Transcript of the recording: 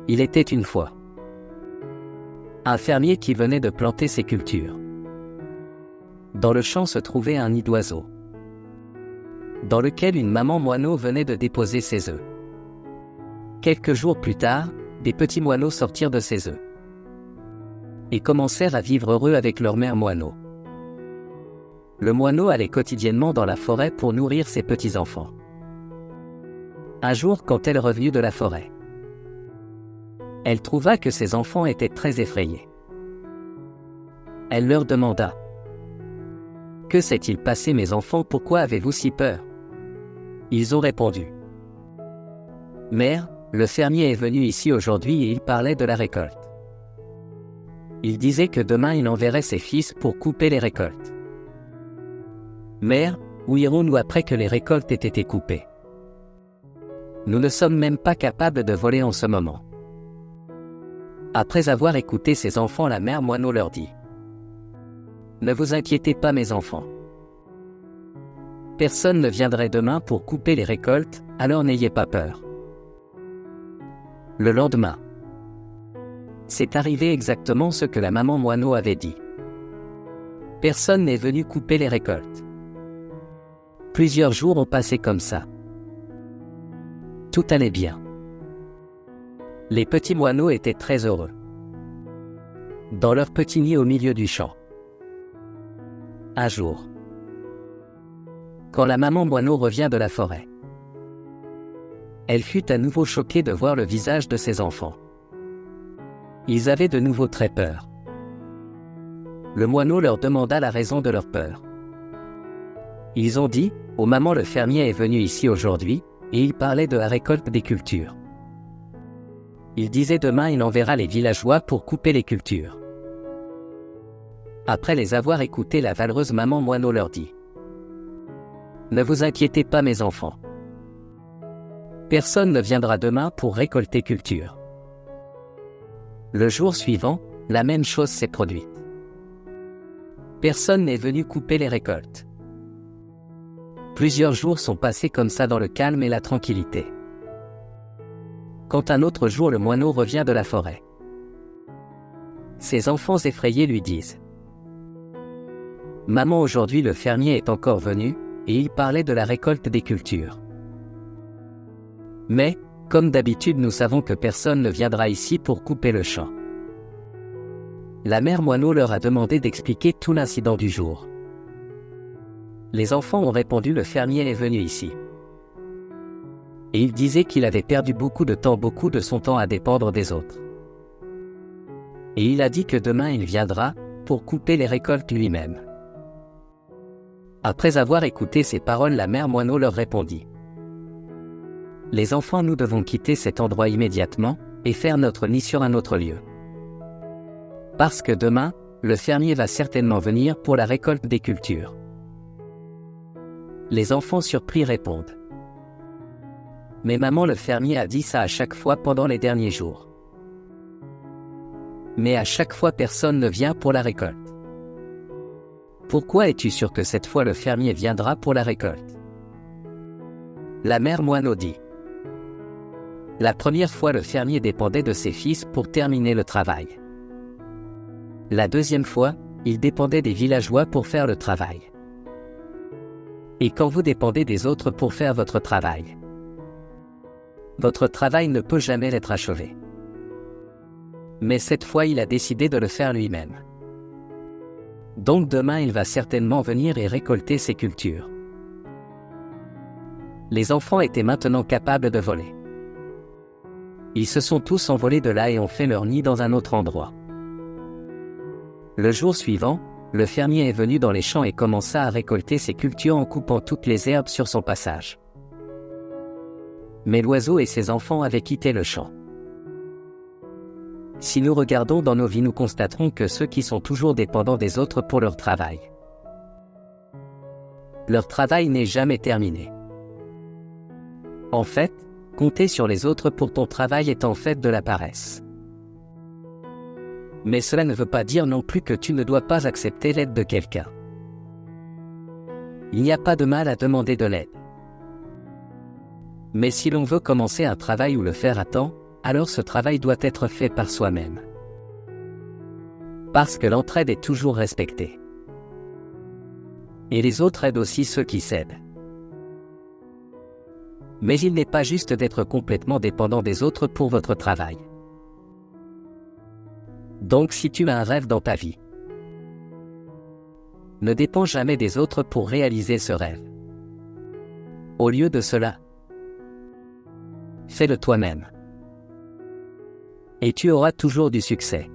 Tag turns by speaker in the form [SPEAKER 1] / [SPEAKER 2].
[SPEAKER 1] Il était une fois un fermier qui venait de planter ses cultures. Dans le champ se trouvait un nid d'oiseaux, dans lequel une maman moineau venait de déposer ses œufs. Quelques jours plus tard, des petits moineaux sortirent de ces œufs et commencèrent à vivre heureux avec leur mère moineau. Le moineau allait quotidiennement dans la forêt pour nourrir ses petits-enfants. Un jour, quand elle revenut de la forêt, elle trouva que ses enfants étaient très effrayés. Elle leur demanda : « Que s'est-il passé, mes enfants, pourquoi avez-vous si peur ?» Ils ont répondu : « Mère, le fermier est venu ici aujourd'hui et il parlait de la récolte. Il disait que demain il enverrait ses fils pour couper les récoltes. Mère, où irons-nous après que les récoltes aient été coupées ? Nous ne sommes même pas capables de voler en ce moment. » Après avoir écouté ses enfants, la mère moineau leur dit : « Ne vous inquiétez pas, mes enfants. Personne ne viendrait demain pour couper les récoltes, alors n'ayez pas peur. » Le lendemain, c'est arrivé exactement ce que la maman moineau avait dit. Personne n'est venu couper les récoltes. Plusieurs jours ont passé comme ça. Tout allait bien. Les petits moineaux étaient très heureux dans leur petit nid au milieu du champ. Un jour, quand la maman moineau revient de la forêt, elle fut à nouveau choquée de voir le visage de ses enfants. Ils avaient de nouveau très peur. Le moineau leur demanda la raison de leur peur. Ils ont dit : « Oh maman, le fermier est venu ici aujourd'hui, et il parlait de la récolte des cultures. Il disait demain il enverra les villageois pour couper les cultures. » Après les avoir écoutés, la valeureuse maman moineau leur dit : « Ne vous inquiétez pas, mes enfants. Personne ne viendra demain pour récolter culture. » Le jour suivant, la même chose s'est produite. Personne n'est venu couper les récoltes. Plusieurs jours sont passés comme ça dans le calme et la tranquillité. Quand un autre jour le moineau revient de la forêt, ses enfants effrayés lui disent : « Maman, aujourd'hui le fermier est encore venu, et il parlait de la récolte des cultures. Mais, comme d'habitude, nous savons que personne ne viendra ici pour couper le champ. » La mère moineau leur a demandé d'expliquer tout l'incident du jour. Les enfants ont répondu : « Le fermier est venu ici. Et il disait qu'il avait perdu beaucoup de son temps à dépendre des autres. Et il a dit que demain il viendra pour couper les récoltes lui-même. » Après avoir écouté ces paroles, la mère moineau leur répondit : « Les enfants, nous devons quitter cet endroit immédiatement et faire notre nid sur un autre lieu. Parce que demain, le fermier va certainement venir pour la récolte des cultures. » Les enfants surpris répondent : « Mais maman, le fermier a dit ça à chaque fois pendant les derniers jours. Mais à chaque fois personne ne vient pour la récolte. Pourquoi es-tu sûr que cette fois le fermier viendra pour la récolte ? » La mère moineau dit : « La première fois le fermier dépendait de ses fils pour terminer le travail. La deuxième fois, il dépendait des villageois pour faire le travail. Et quand vous dépendez des autres pour faire votre travail ne peut jamais être achevé. Mais cette fois il a décidé de le faire lui-même. Donc demain il va certainement venir et récolter ses cultures. » Les enfants étaient maintenant capables de voler. Ils se sont tous envolés de là et ont fait leur nid dans un autre endroit. Le jour suivant, le fermier est venu dans les champs et commença à récolter ses cultures en coupant toutes les herbes sur son passage. Mais l'oiseau et ses enfants avaient quitté le champ. Si nous regardons dans nos vies, nous constaterons que ceux qui sont toujours dépendants des autres pour leur travail n'est jamais terminé. En fait, compter sur les autres pour ton travail est en fait de la paresse. Mais cela ne veut pas dire non plus que tu ne dois pas accepter l'aide de quelqu'un. Il n'y a pas de mal à demander de l'aide. Mais si l'on veut commencer un travail ou le faire à temps, alors ce travail doit être fait par soi-même. Parce que l'entraide est toujours respectée. Et les autres aident aussi ceux qui s'aident. Mais il n'est pas juste d'être complètement dépendant des autres pour votre travail. Donc si tu as un rêve dans ta vie, ne dépends jamais des autres pour réaliser ce rêve. Au lieu de cela, fais-le toi-même. Et tu auras toujours du succès.